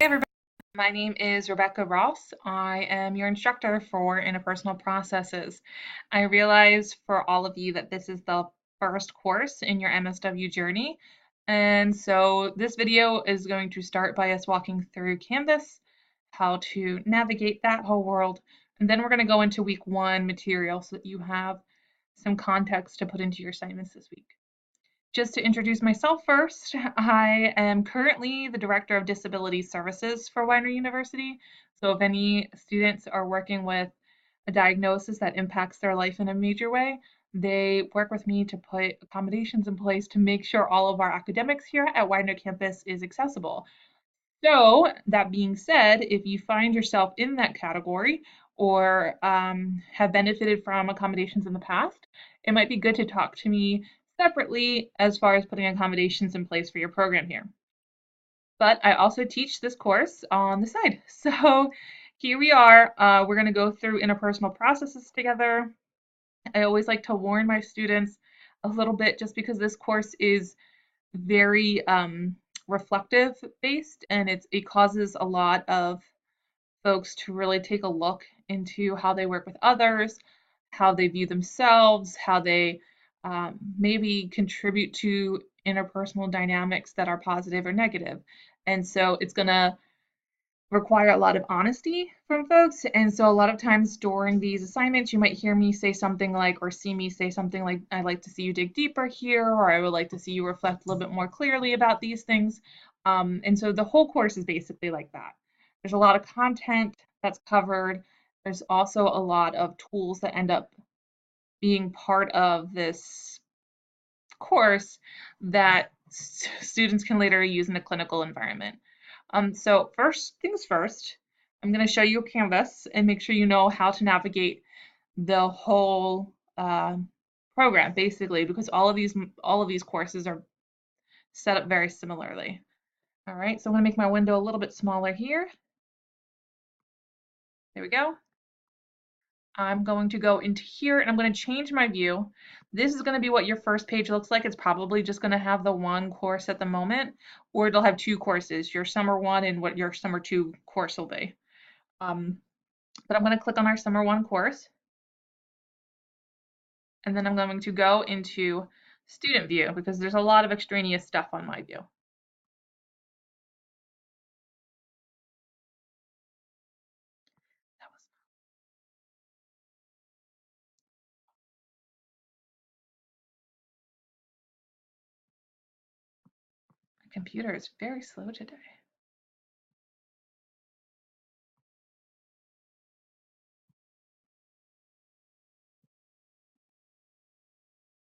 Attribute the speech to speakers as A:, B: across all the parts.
A: Hey everybody, my name is Rebecca Ross. I am your instructor for interpersonal processes. I realize for all of you that this is the first course in your MSW journey. And so this video is going to start by us walking through Canvas, how to navigate that whole world. And then we're going to go into week one material so that you have some context to put into your assignments this week. Just to introduce myself first, I am currently the Director of Disability Services for Widener University. So if any students are working with a diagnosis that impacts their life in a major way, they work with me to put accommodations in place to make sure all of our academics here at Widener campus is accessible. So that being said, if you find yourself in that category or have benefited from accommodations in the past, it might be good to talk to me separately as far as putting accommodations in place for your program here. But I also teach this course on the side. So here we are. We're going to go through interpersonal processes together. I always like to warn my students a little bit just because this course is very reflective based, and it causes a lot of folks to really take a look into how they work with others, how they view themselves, how they maybe contribute to interpersonal dynamics that are positive or negative. And so it's going to require a lot of honesty from folks. And so a lot of times during these assignments, you might hear me say something like, or see me say something like, I'd like to see you dig deeper here, or I would like to see you reflect a little bit more clearly about these things. And so the whole course is basically like that. There's a lot of content that's covered. There's also a lot of tools that end up being part of this course that students can later use in a clinical environment. So first things first, I'm going to show you a Canvas and make sure you know how to navigate the whole program, basically, because all of these courses are set up very similarly. All right, so I'm going to make my window a little bit smaller here. There we go. I'm going to go into here and I'm going to change my view. This is going to be what your first page looks like. It's probably just going to have the one course at the moment, or it'll have two courses, your summer one and what your summer two course will be. But I'm going to click on our summer one course, and then I'm going to go into student view because there's a lot of extraneous stuff on my view. That was my computer is very slow today.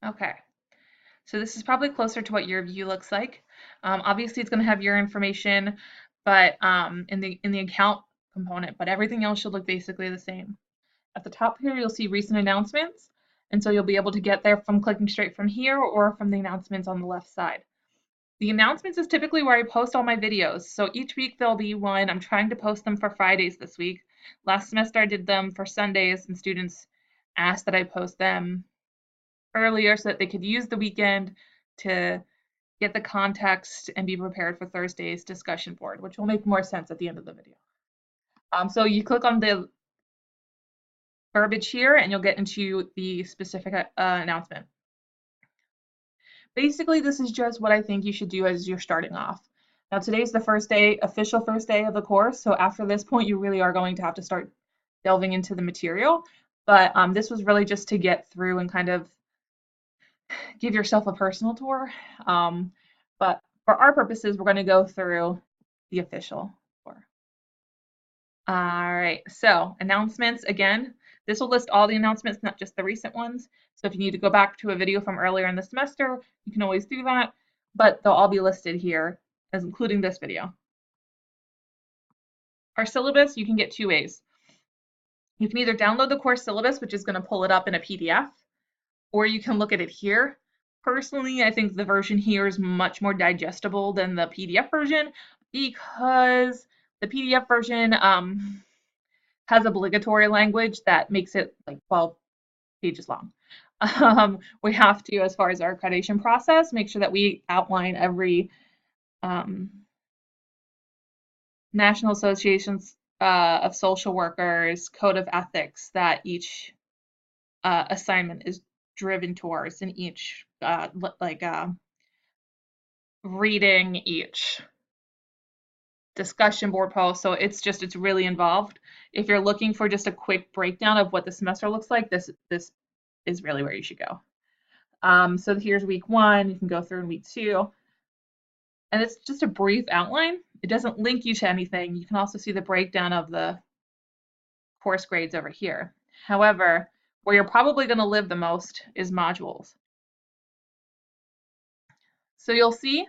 A: Okay, so this is probably closer to what your view looks like. Obviously, it's going to have your information, but in the account component, but everything else should look basically the same. At the top here, you'll see recent announcements, and so you'll be able to get there from clicking straight from here or from the announcements on the left side. The announcements is typically where I post all my videos. So each week there'll be one. I'm trying to post them for Fridays this week. Last semester I did them for Sundays, and students asked that I post them earlier so that they could use the weekend to get the context and be prepared for Thursday's discussion board, which will make more sense at the end of the video. So you click on the verbiage here and you'll get into the specific announcement. Basically, this is just what I think you should do as you're starting off. Now, today's the first day, official first day of the course. So after this point, you really are going to have to start delving into the material. But this was really just to get through and kind of give yourself a personal tour. But for our purposes, we're going to go through the official tour. All right, so announcements again. This will list all the announcements, not just the recent ones. So if you need to go back to a video from earlier in the semester, you can always do that, but they'll all be listed here, as including this video. Our syllabus, you can get two ways. You can either download the course syllabus, which is going to pull it up in a PDF, or you can look at it here. Personally, I think the version here is much more digestible than the PDF version because the PDF version has obligatory language that makes it like 12 pages long. We have to, as far as our accreditation process, make sure that we outline every National Associations of Social Workers code of ethics that each assignment is driven towards, in each reading each discussion board post. So it's really involved. If you're looking for just a quick breakdown of what the semester looks like, this is really where you should go. So here's week 1. You can go through in week 2. And it's just a brief outline. It doesn't link you to anything. You can also see the breakdown of the course grades over here. However, where you're probably going to live the most is modules. So you'll see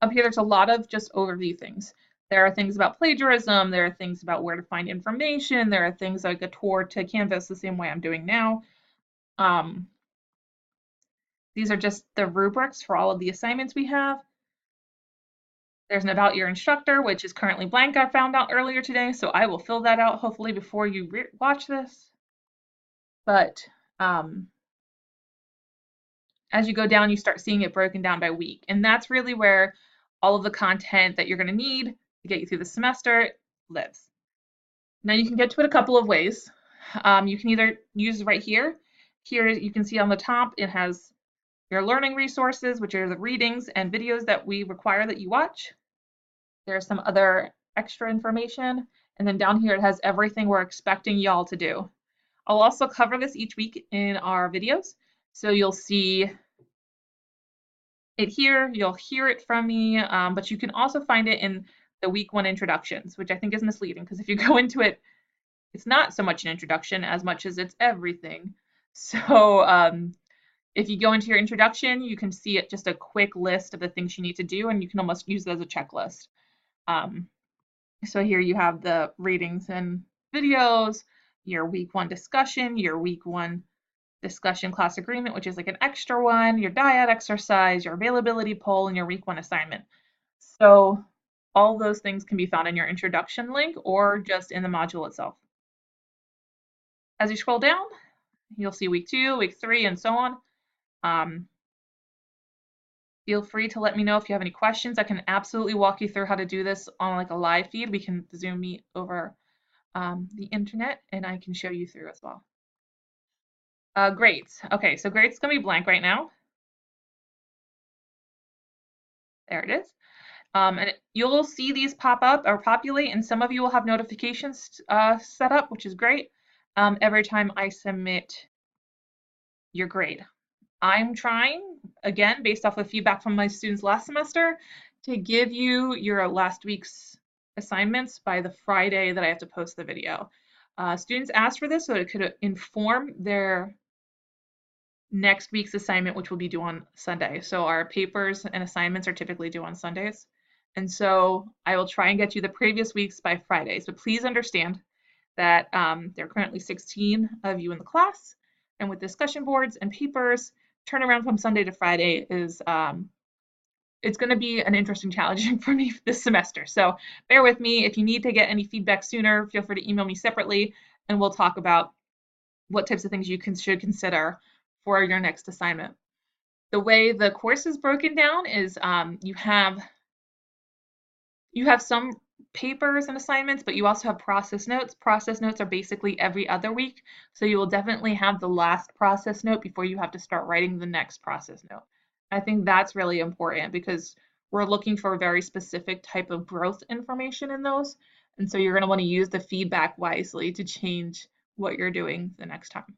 A: up here there's a lot of just overview things. There are things about plagiarism, there are things about where to find information, there are things like a tour to Canvas the same way I'm doing now. These are just the rubrics for all of the assignments we have. There's an about your instructor, which is currently blank, I found out earlier today, so I will fill that out hopefully before you watch this. But as you go down, you start seeing it broken down by week. And that's really where all of the content that you're going to need to get you through the semester lives. Now you can get to it a couple of ways. You can either use right here. Here you can see on the top, it has your learning resources, which are the readings and videos that we require that you watch. There's some other extra information. And then down here, it has everything we're expecting y'all to do. I'll also cover this each week in our videos. So you'll see it here, you'll hear it from me, but you can also find it in the week 1 introductions, which I think is misleading because if you go into it, it's not so much an introduction as much as it's everything. So if you go into your introduction, you can see it just a quick list of the things you need to do, and you can almost use it as a checklist. So here you have the readings and videos, your week 1 discussion, your week 1 discussion class agreement, which is like an extra one, your dyad exercise, your availability poll, and your week 1 assignment. So all those things can be found in your introduction link or just in the module itself. As you scroll down, you'll see week 2, week 3, and so on. Feel free to let me know if you have any questions. I can absolutely walk you through how to do this on like a live feed. We can Zoom meet over the internet, and I can show you through as well. Grades. Okay, so grades is going to be blank right now. There it is. And you'll see these pop up or populate, and some of you will have notifications set up, which is great, every time I submit your grade. I'm trying, again, based off of feedback from my students last semester, to give you your last week's assignments by the Friday that I have to post the video. Students asked for this so it could inform their next week's assignment, which will be due on Sunday. So our papers and assignments are typically due on Sundays. And so I will try and get you the previous weeks by Friday. So please understand that there are currently 16 of you in the class. And with discussion boards and papers, turnaround from Sunday to Friday is, it's going to be an interesting challenge for me this semester. So bear with me. If you need to get any feedback sooner, feel free to email me separately, and we'll talk about what types of things you should consider for your next assignment. The way the course is broken down is you have some papers and assignments, but you also have process notes. Process notes are basically every other week, so you will definitely have the last process note before you have to start writing the next process note. I think that's really important because we're looking for a very specific type of growth information in those, and so you're going to want to use the feedback wisely to change what you're doing the next time.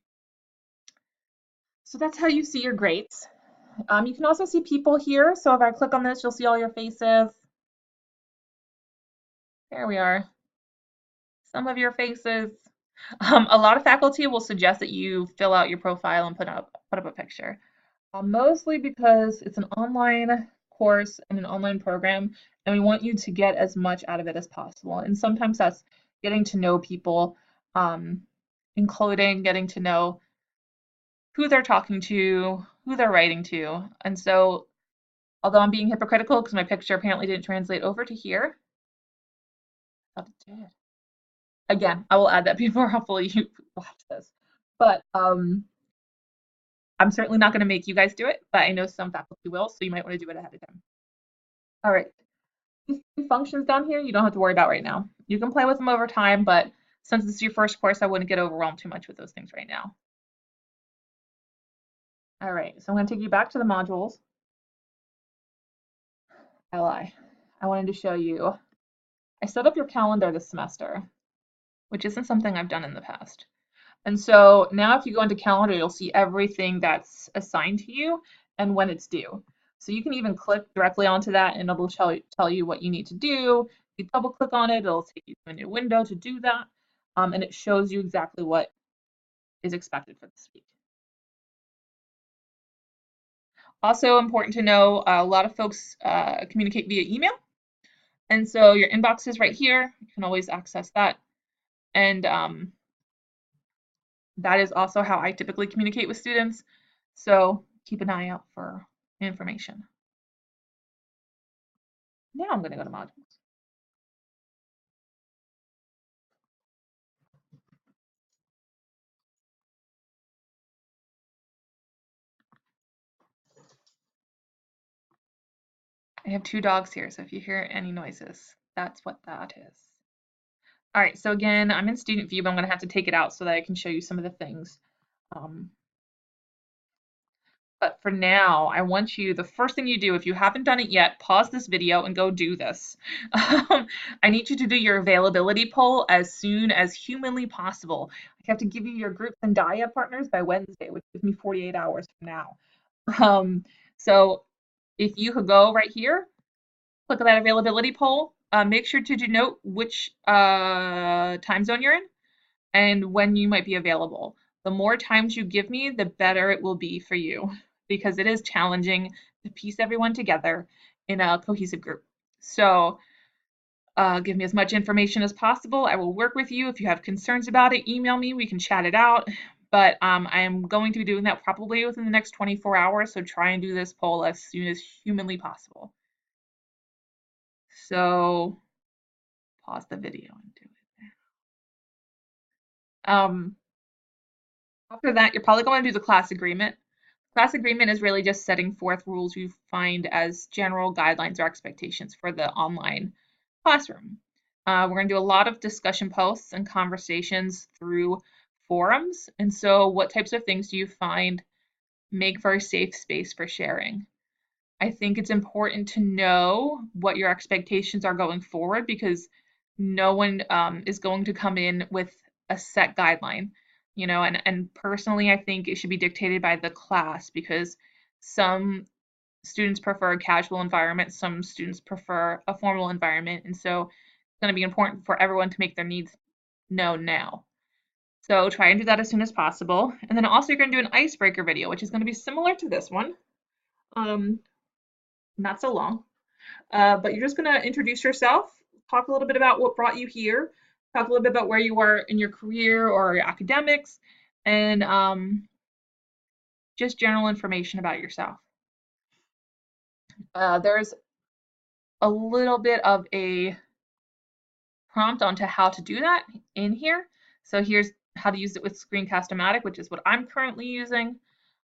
A: So that's how you see your grades. You can also see people here. So if I click on this, you'll see all your faces. There we are. Some of your faces. A lot of faculty will suggest that you fill out your profile and put up a picture. Mostly because it's an online course and an online program, and we want you to get as much out of it as possible. And sometimes that's getting to know people, including getting to know who they're talking to, who they're writing to. And so, although I'm being hypocritical because my picture apparently didn't translate over to here, I thought it did. Again, I will add that before hopefully you watch this. But I'm certainly not going to make you guys do it, but I know some faculty will, so you might want to do it ahead of time. All right. These functions down here, you don't have to worry about right now. You can play with them over time, but since this is your first course, I wouldn't get overwhelmed too much with those things right now. All right, so I'm going to take you back to the modules. LI. I wanted to show you, I set up your calendar this semester, which isn't something I've done in the past. And so now if you go into calendar, you'll see everything that's assigned to you and when it's due. So you can even click directly onto that and it'll tell you what you need to do. If you double click on it, it'll take you to a new window to do that. And it shows you exactly what is expected for this week. Also important to know, a lot of folks communicate via email. And so your inbox is right here. You can always access that. And that is also how I typically communicate with students. So keep an eye out for information. Now I'm going to go to modules. I have 2 dogs here, so if you hear any noises, that's what that is. All right, so again, I'm in student view, but I'm going to have to take it out so that I can show you some of the things. But for now, I want you, the first thing you do, if you haven't done it yet, pause this video and go do this. I need you to do your availability poll as soon as humanly possible. I have to give you your groups and dyad partners by Wednesday, which gives me 48 hours from now. So if you could go right here, click on that availability poll, make sure to denote which time zone you're in and when you might be available. The more times you give me, the better it will be for you because it is challenging to piece everyone together in a cohesive group. So give me as much information as possible. I will work with you. If you have concerns about it, email me. We can chat it out. But I am going to be doing that probably within the next 24 hours. So try and do this poll as soon as humanly possible. So pause the video and do it. After that, you're probably going to do the class agreement. Class agreement is really just setting forth rules you find as general guidelines or expectations for the online classroom. We're going to do a lot of discussion posts and conversations through forums. And so what types of things do you find make for a safe space for sharing? I think it's important to know what your expectations are going forward because no one is going to come in with a set guideline, you know, and personally, I think it should be dictated by the class because some students prefer a casual environment, some students prefer a formal environment, and so it's going to be important for everyone to make their needs known now. So try and do that as soon as possible. And then also you're going to do an icebreaker video, which is going to be similar to this one. Not so long, but you're just going to introduce yourself, talk a little bit about what brought you here, talk a little bit about where you are in your career or your academics, and just general information about yourself. There's a little bit of a prompt onto how to do that in here. So here's how to use it with Screencast-O-Matic, which is what I'm currently using.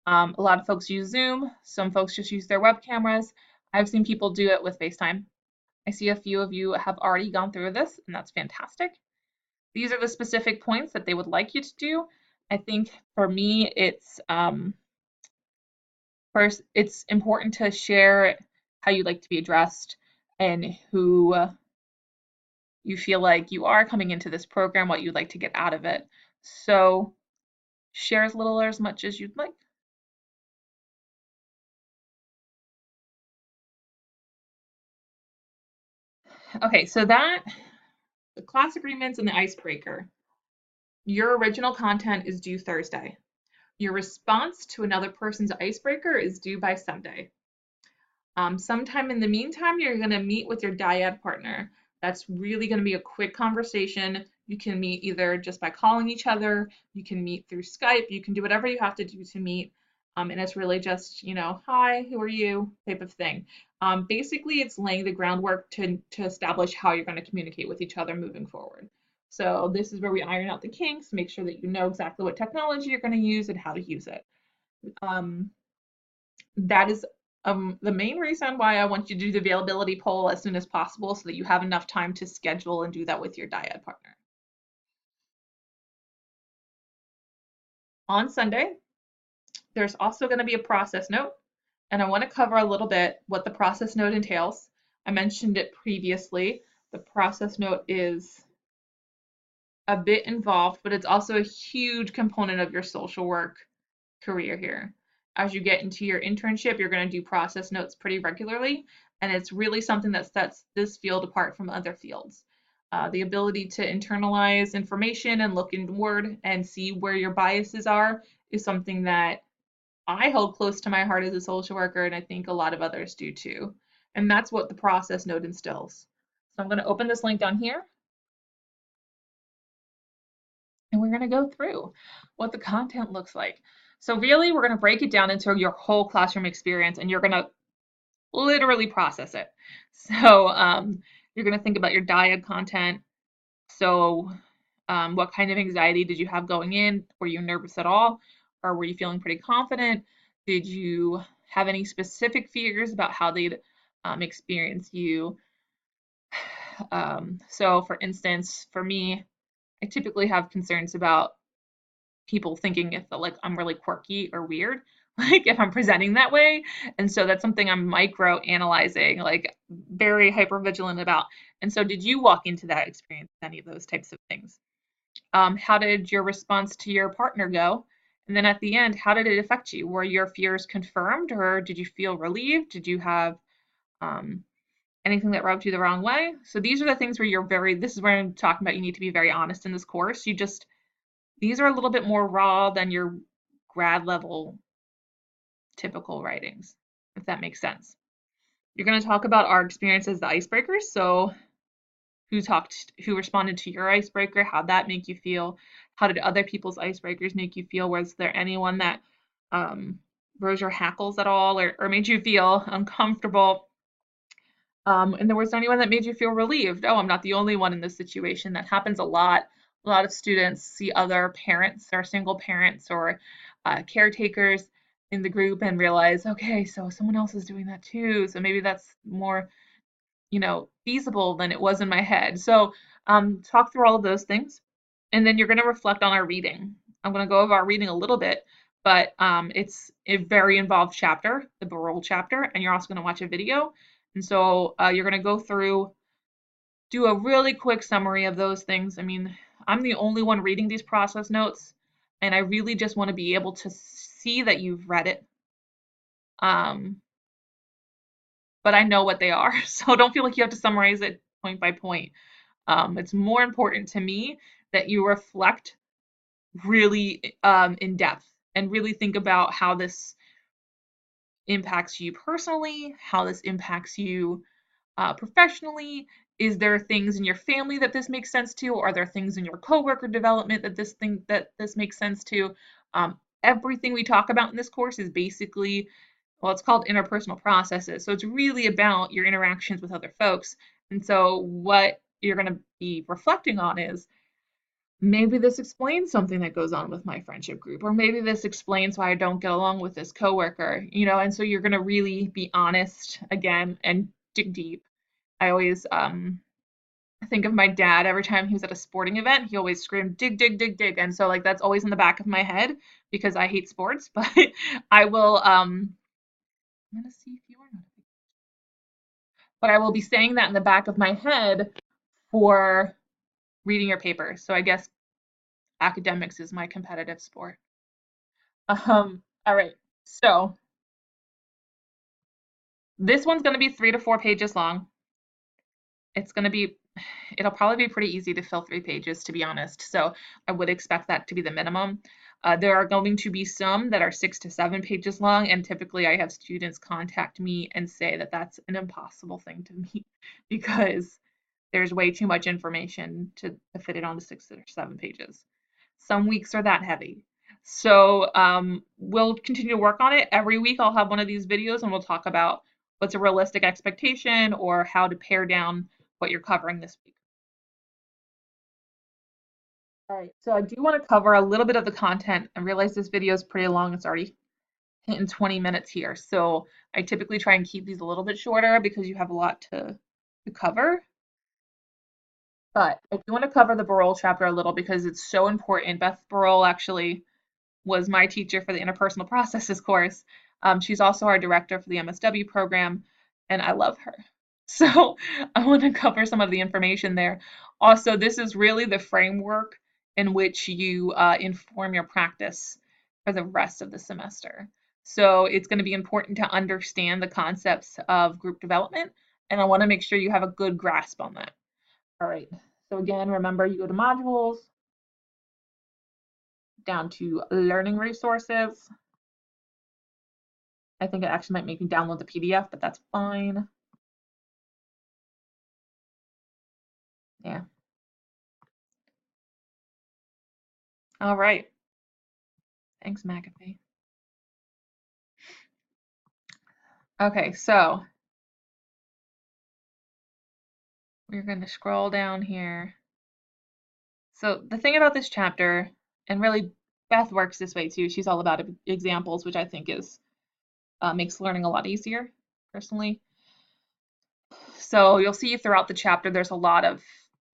A: A lot of folks use Zoom. Some folks just use their web cameras. I've seen people do it with FaceTime. I see a few of you have already gone through this, and that's fantastic. These are the specific points that they would like you to do. I think for me, it's first, it's important to share how you like to be addressed and who you feel like you are coming into this program, what you'd like to get out of it. So share as little or as much as you'd like. Okay, so that, the class agreements and the icebreaker. Your original content is due Thursday. Your response to another person's icebreaker is due by Sunday. Sometime in the meantime, you're going to meet with your dyad partner. That's really going to be a quick conversation. You can meet either just by calling each other, you can meet through Skype, you can do whatever you have to do to meet. And it's really just, you know, hi, who are you type of thing. Basically, it's laying the groundwork to establish how you're going to communicate with each other moving forward. So this is where we iron out the kinks, make sure that you know exactly what technology you're going to use and how to use it. That is The main reason why I want you to do the availability poll as soon as possible so that you have enough time to schedule and do that with your dyad partner. On Sunday, there's also going to be a process note, and I want to cover a little bit what the process note entails. I mentioned it previously. The process note is a bit involved, but it's also a huge component of your social work career here. As you get into your internship, you're going to do process notes pretty regularly, and it's really something that sets this field apart from other fields. The ability to internalize information and look inward and see where your biases are is something that I hold close to my heart as a social worker, and I think a lot of others do too. And that's what the process note instills. So I'm going to open this link down here, and we're going to go through what the content looks like. So really, we're going to break it down into your whole classroom experience, and you're going to literally process it. So you're going to think about your dyad content. So what kind of anxiety did you have going in? Were you nervous at all? Or were you feeling pretty confident? Did you have any specific fears about how they'd experience you? So for instance, for me, I typically have concerns about people thinking if like I'm really quirky or weird, like if I'm presenting that way. And so that's something I'm micro analyzing, like very hyper vigilant about. And so did you walk into that experience with any of those types of things? How did your response to your partner go? And then at the end, how did it affect you? Were your fears confirmed or did you feel relieved? Did you have um, anything that rubbed you the wrong way? So these are the things where this is where I'm talking about you need to be very honest in this course. These are a little bit more raw than your grad level typical writings, if that makes sense. You're going to talk about our experience as the icebreakers. So who responded to your icebreaker? How'd that make you feel? How did other people's icebreakers make you feel? Was there anyone that rose your hackles at all or made you feel uncomfortable? And there was anyone that made you feel relieved. Oh, I'm not the only one in this situation. That happens a lot. A lot of students see other parents or single parents or caretakers in the group and realize, okay, so someone else is doing that too. So maybe that's more, feasible than it was in my head. So talk through all of those things. And then you're going to reflect on our reading. I'm going to go over our reading a little bit, but it's a very involved chapter, the Barole chapter, and you're also going to watch a video. And so you're going to go through, do a really quick summary of those things. I mean, I'm the only one reading these process notes, and I really just want to be able to see that you've read it. But I know what they are, so don't feel like you have to summarize it point by point. It's more important to me that you reflect really in depth and really think about how this impacts you personally, how this impacts you professionally. Is there things in your family that this makes sense to? Or are there things in your coworker development that this makes sense to? Everything we talk about in this course is basically, well, it's called interpersonal processes. So it's really about your interactions with other folks. And so what you're going to be reflecting on is maybe this explains something that goes on with my friendship group, or maybe this explains why I don't get along with this coworker, and so you're going to really be honest again and dig deep. I always think of my dad every time he was at a sporting event, he always screamed, dig, dig, dig, dig. And so like that's always in the back of my head because I hate sports, but I will I'm gonna see if you are not. But I will be saying that in the back of my head for reading your paper. So I guess academics is my competitive sport. All right. So this one's going to be 3 to 4 pages long. It'll probably be pretty easy to fill 3 pages, to be honest. So I would expect that to be the minimum. There are going to be some that are 6 to 7 pages long, and typically I have students contact me and say that that's an impossible thing to meet because there's way too much information to fit it onto 6 or 7 pages. Some weeks are that heavy. So we'll continue to work on it. Every week I'll have one of these videos and we'll talk about what's a realistic expectation or how to pare down what you're covering this week. All right, so I do want to cover a little bit of the content. I realize this video is pretty long. It's already hitting 20 minutes here. So I typically try and keep these a little bit shorter because you have a lot to cover. But I do want to cover the Barol chapter a little because it's so important. Beth Barol actually was my teacher for the interpersonal processes course. She's also our director for the MSW program, and I love her. So I want to cover some of the information there. Also, this is really the framework in which you inform your practice for the rest of the semester. So it's going to be important to understand the concepts of group development, and I want to make sure you have a good grasp on that. All right. So again, remember you go to modules, down to learning resources. I think it actually might make me download the PDF, but that's fine. Yeah. All right. Thanks, McAfee. Okay, so we're going to scroll down here. So the thing about this chapter, and really Beth works this way too, she's all about examples, which I think is makes learning a lot easier, personally. So you'll see throughout the chapter there's a lot of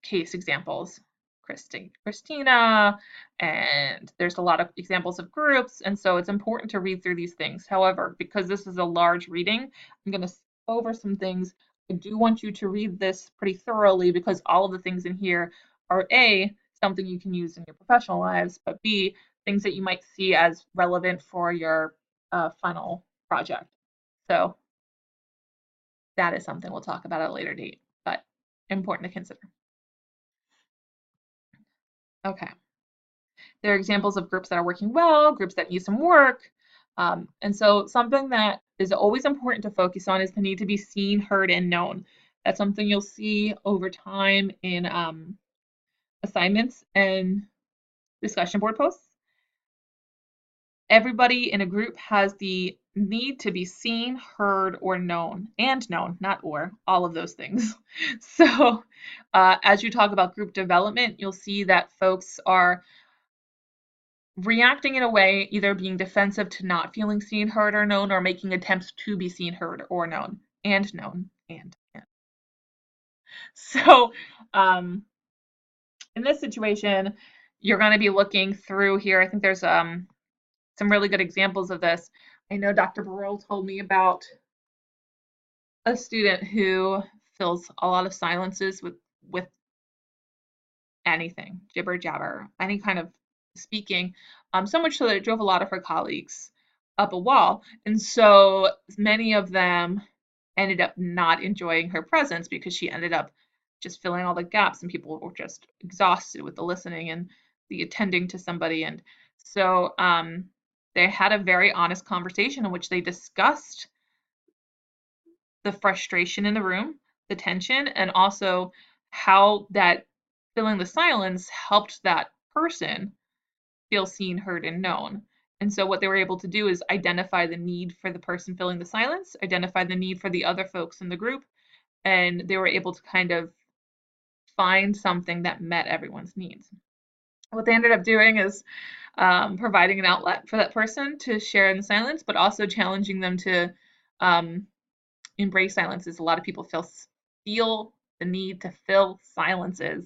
A: case examples. Christina, and there's a lot of examples of groups, and so it's important to read through these things. However, because this is a large reading, I'm going to skip over some things. I do want you to read this pretty thoroughly because all of the things in here are A, something you can use in your professional lives, but B, things that you might see as relevant for your final project. So that is something we'll talk about at a later date, but important to consider. Okay. There are examples of groups that are working well, groups that need some work. And so something that is always important to focus on is the need to be seen, heard, and known. That's something you'll see over time in assignments and discussion board posts. Everybody in a group has the need to be seen, heard, or known, and known, not or, all of those things. So as you talk about group development, you'll see that folks are reacting in a way, either being defensive to not feeling seen, heard, or known, or making attempts to be seen, heard, or known, and known, and. So in this situation, you're going to be looking through here. I think there's some really good examples of this. I know Dr. Barol told me about a student who fills a lot of silences with anything, jibber jabber, any kind of speaking, so much so that it drove a lot of her colleagues up a wall. And so many of them ended up not enjoying her presence because she ended up just filling all the gaps and people were just exhausted with the listening and the attending to somebody. And so they had a very honest conversation in which they discussed the frustration in the room, the tension, and also how that filling the silence helped that person feel seen, heard, and known. And so what they were able to do is identify the need for the person filling the silence, identify the need for the other folks in the group, and they were able to kind of find something that met everyone's needs. What they ended up doing is providing an outlet for that person to share in the silence, but also challenging them to embrace silences. A lot of people feel the need to fill silences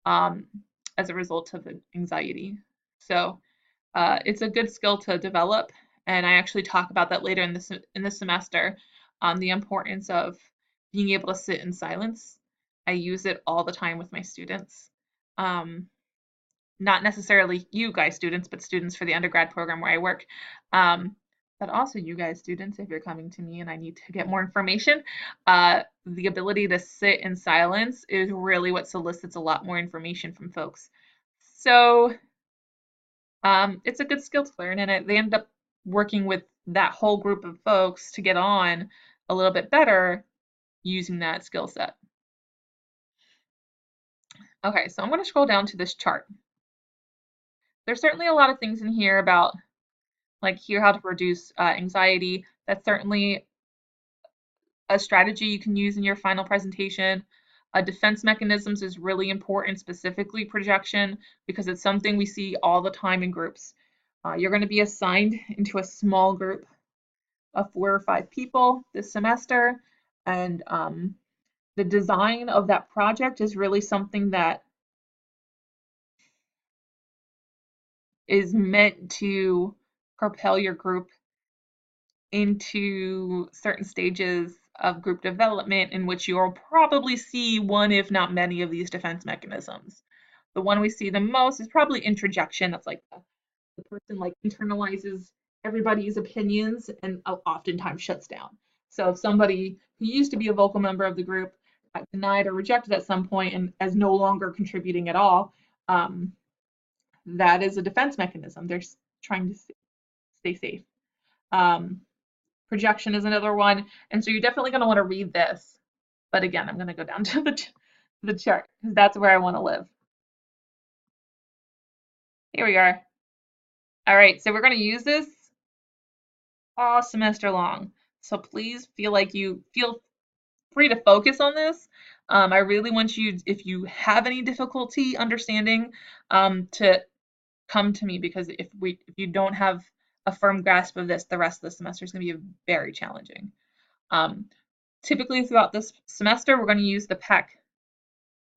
A: as a result of anxiety. So it's a good skill to develop, and I actually talk about that later in this semester. The importance of being able to sit in silence. I use it all the time with my students. Not necessarily you guys students, but students for the undergrad program where I work. But also you guys students, if you're coming to me and I need to get more information, the ability to sit in silence is really what solicits a lot more information from folks. So it's a good skill to learn, and they end up working with that whole group of folks to get on a little bit better using that skill set. Okay, so I'm going to scroll down to this chart. There's certainly a lot of things in here about like here how to reduce anxiety. That's certainly a strategy you can use in your final presentation. Defense mechanisms is really important, specifically projection, because it's something we see all the time in groups. You're going to be assigned into a small group of 4 or 5 people this semester, and the design of that project is really something that is meant to propel your group into certain stages of group development in which you'll probably see one, if not many, of these defense mechanisms. The one we see the most is probably introjection. That's like the person like internalizes everybody's opinions and oftentimes shuts down. So if somebody who used to be a vocal member of the group got denied or rejected at some point and as no longer contributing at all, that is a defense mechanism. They're trying to stay safe. Um, Projection is another one. And so you're definitely going to want to read this. But again, I'm going to go down to the chart because that's where I want to live. Here we are. All right, so we're going to use this all semester long. So please feel free to focus on this. I really want you, if you have any difficulty understanding, to come to me, because if you don't have a firm grasp of this, the rest of the semester is going to be very challenging. Typically throughout this semester, we're going to use the PEC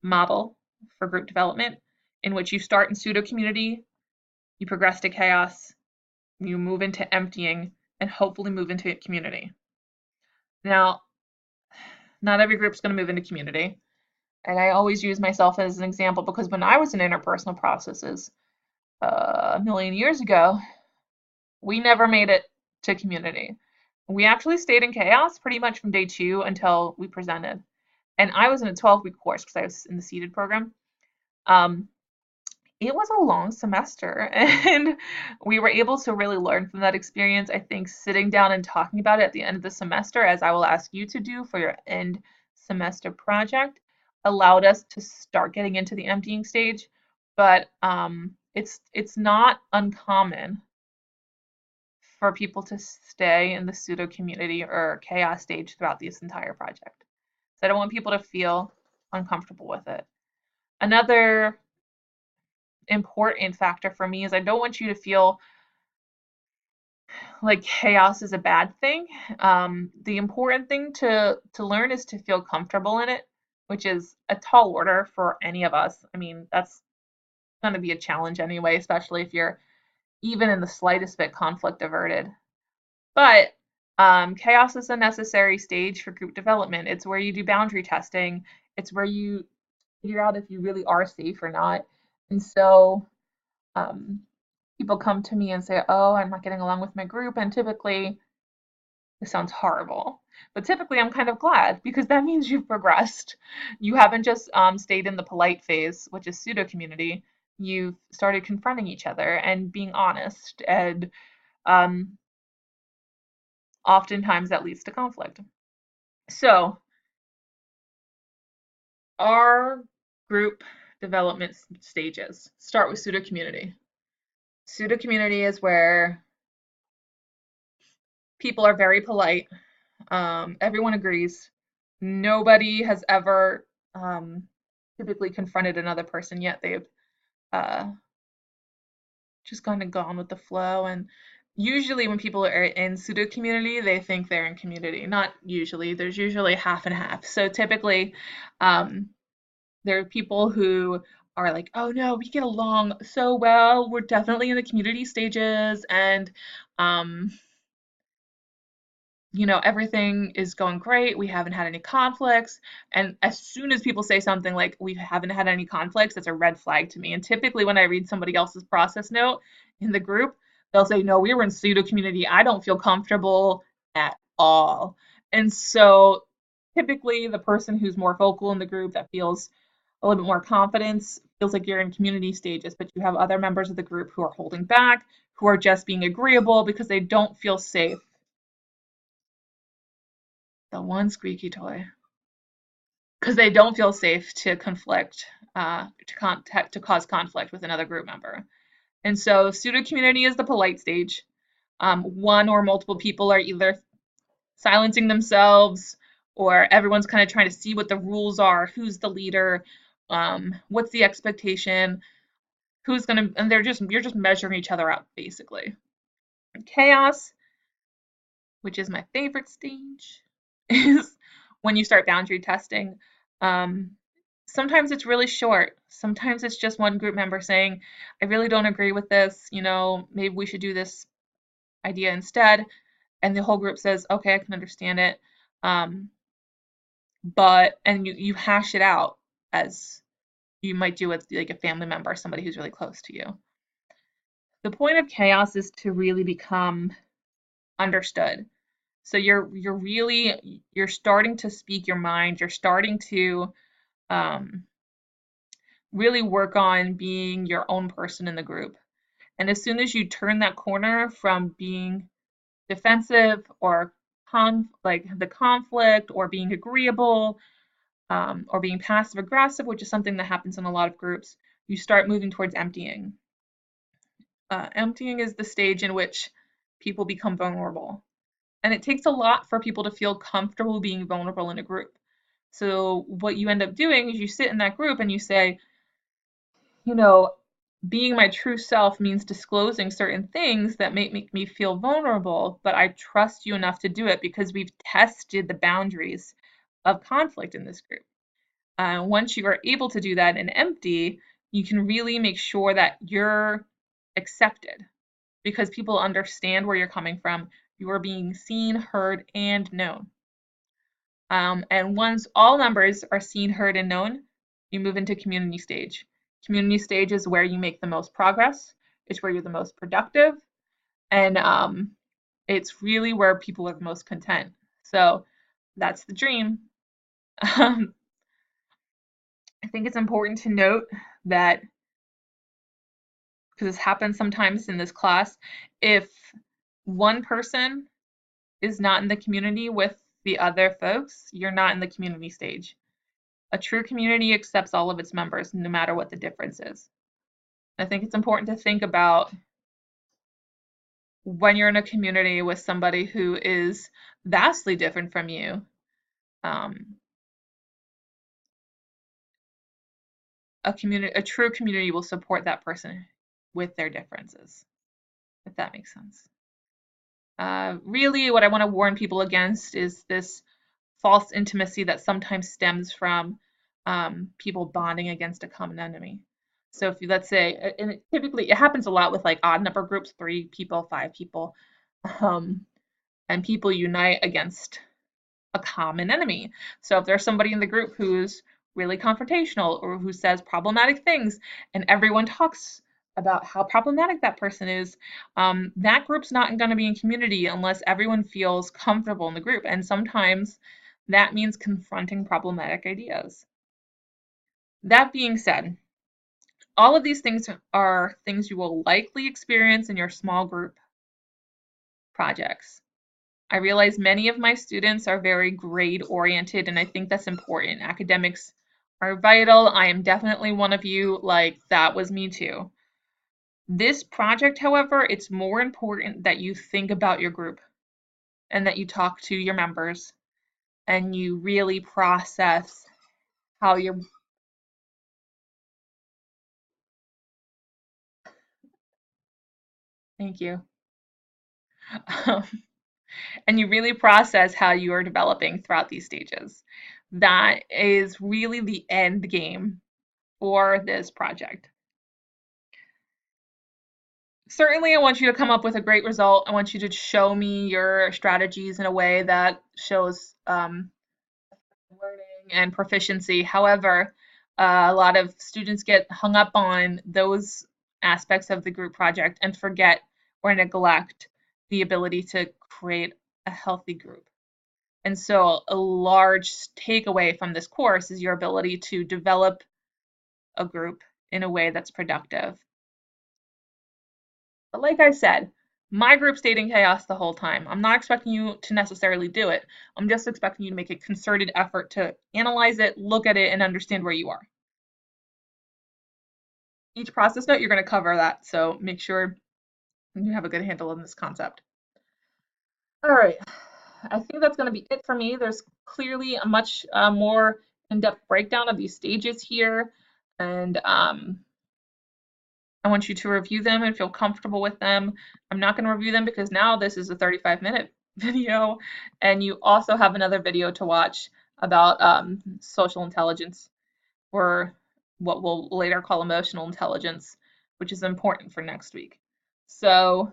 A: model for group development, in which you start in pseudo community, you progress to chaos, you move into emptying, and hopefully move into community. Now, not every group is going to move into community. And I always use myself as an example because when I was in interpersonal processes a million years ago, we never made it to community. We actually stayed in chaos pretty much from day 2 until we presented. And I was in a 12-week course because I was in the seated program. It was a long semester and we were able to really learn from that experience. I think sitting down and talking about it at the end of the semester, as I will ask you to do for your end semester project, allowed us to start getting into the emptying stage. But it's not uncommon for people to stay in the pseudo community or chaos stage throughout this entire project. So I don't want people to feel uncomfortable with it. Another important factor for me is I don't want you to feel like chaos is a bad thing. The important thing to learn is to feel comfortable in it, which is a tall order for any of us. I mean, that's going to be a challenge anyway, especially if you're even in the slightest bit conflict averted. But chaos is a necessary stage for group development. It's where you do boundary testing. It's where you figure out if you really are safe or not. And so people come to me and say, oh, I'm not getting along with my group. And typically, this sounds horrible, but typically I'm kind of glad because that means you've progressed. You haven't just stayed in the polite phase, which is pseudo community. You've started confronting each other and being honest. And oftentimes that leads to conflict. So, our group development stages start with pseudo community. Pseudo community is where people are very polite. Everyone agrees. Nobody has ever typically confronted another person yet. They've uh, just kind of gone with the flow. And usually, when people are in pseudo community, they think they're in community. Not usually. There's usually half and half. So typically, there are people who are like, oh no, we get along so well. We're definitely in the community stages, and everything is going great. We haven't had any conflicts. And as soon as people say something like, we haven't had any conflicts, that's a red flag to me. And typically, when I read somebody else's process note in the group, they'll say, no, we were in pseudo community. I don't feel comfortable at all. And so typically, the person who's more vocal in the group that feels a little bit more confidence feels like you're in community stages, but you have other members of the group who are holding back, who are just being agreeable because they don't feel safe. The one squeaky toy. Because they don't feel safe to to cause conflict with another group member. And so pseudo community is the polite stage. One or multiple people are either silencing themselves or everyone's kind of trying to see what the rules are, who's the leader, what's the expectation, who's gonna, and you're just measuring each other up basically. Chaos, which is my favorite stage, is when you start boundary testing. Um, Sometimes it's really short. Sometimes it's just one group member saying, I really don't agree with this, maybe we should do this idea instead. And the whole group says, okay, I can understand it. Um, and you hash it out as you might do with like a family member, somebody who's really close to you. The point of chaos is to really become understood. So you're starting to speak your mind. You're starting to um, really work on being your own person in the group. And as soon as you turn that corner from being defensive or like the conflict or being agreeable or being passive aggressive, which is something that happens in a lot of groups, you start moving towards emptying. Emptying is the stage in which people become vulnerable. And it takes a lot for people to feel comfortable being vulnerable in a group. So what you end up doing is you sit in that group and you say, you know, being my true self means disclosing certain things that make me feel vulnerable, but I trust you enough to do it because we've tested the boundaries of conflict in this group. Once you are able to do that and empty, you can really make sure that you're accepted because people understand where you're coming from. You are being seen, heard, and known. And once all members are seen, heard, and known, you move into community stage. Community stage is where you make the most progress. It's where you're the most productive. And it's really where people are the most content. So that's the dream. I think it's important to note that, because this happens sometimes in this class, if one person is not in the community with the other folks, you're not in the community stage. A true community accepts all of its members, no matter what the difference is. I think it's important to think about when you're in a community with somebody who is vastly different from you. A true community will support that person with their differences, if that makes sense. Really, what I want to warn people against is this false intimacy that sometimes stems from people bonding against a common enemy. So if you, let's say, and typically it happens a lot with like odd number groups, 3 people, 5 people, and people unite against a common enemy. So if there's somebody in the group who's really confrontational or who says problematic things and everyone talks about how problematic that person is, that group's not going to be in community unless everyone feels comfortable in the group. And sometimes that means confronting problematic ideas. That being said, all of these things are things you will likely experience in your small group projects. I realize many of my students are very grade oriented, and I think that's important. Academics are vital. I am definitely one of you, like that was me too. This project, however, it's more important that you think about your group and that you talk to your members and you really process how you're. Thank you. And you really process how you are developing throughout these stages. That is really the end game for this project. Certainly, I want you to come up with a great result. I want you to show me your strategies in a way that shows learning and proficiency. However, a lot of students get hung up on those aspects of the group project and forget or neglect the ability to create a healthy group. And so a large takeaway from this course is your ability to develop a group in a way that's productive. But like I said, my group stayed in chaos the whole time. I'm not expecting you to necessarily do it. I'm just expecting you to make a concerted effort to analyze it, look at it, and understand where you are. Each process note, you're going to cover that, so make sure you have a good handle on this concept. All right, I think that's going to be it for me. There's clearly a much more in-depth breakdown of these stages here, and I want you to review them and feel comfortable with them. I'm not going to review them because now this is a 35-minute video, and you also have another video to watch about social intelligence, or what we'll later call emotional intelligence, which is important for next week. So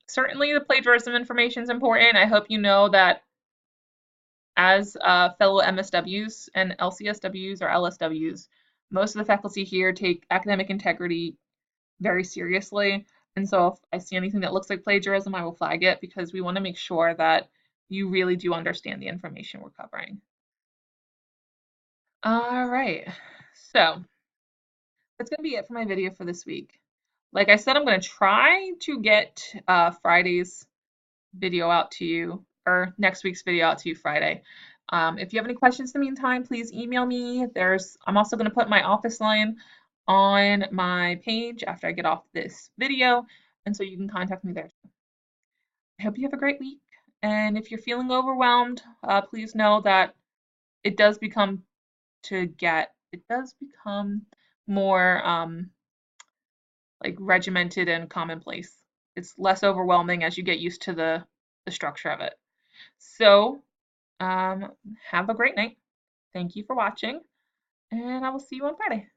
A: certainly the plagiarism information is important. I hope you know that as fellow MSWs and LCSWs or LSWs, most of the faculty here take academic integrity very seriously. And so if I see anything that looks like plagiarism, I will flag it because we want to make sure that you really do understand the information we're covering. All right, so that's going to be it for my video for this week. Like I said, I'm going to try to get Friday's video out to you, or next week's video out to you Friday. If you have any questions in the meantime, please email me. I'm also going to put my office line on my page after I get off this video, and so you can contact me there. I hope you have a great week, and if you're feeling overwhelmed, please know that it does become more like regimented and commonplace. It's less overwhelming as you get used to the structure of it. So have a great night. Thank you for watching, and I will see you on Friday.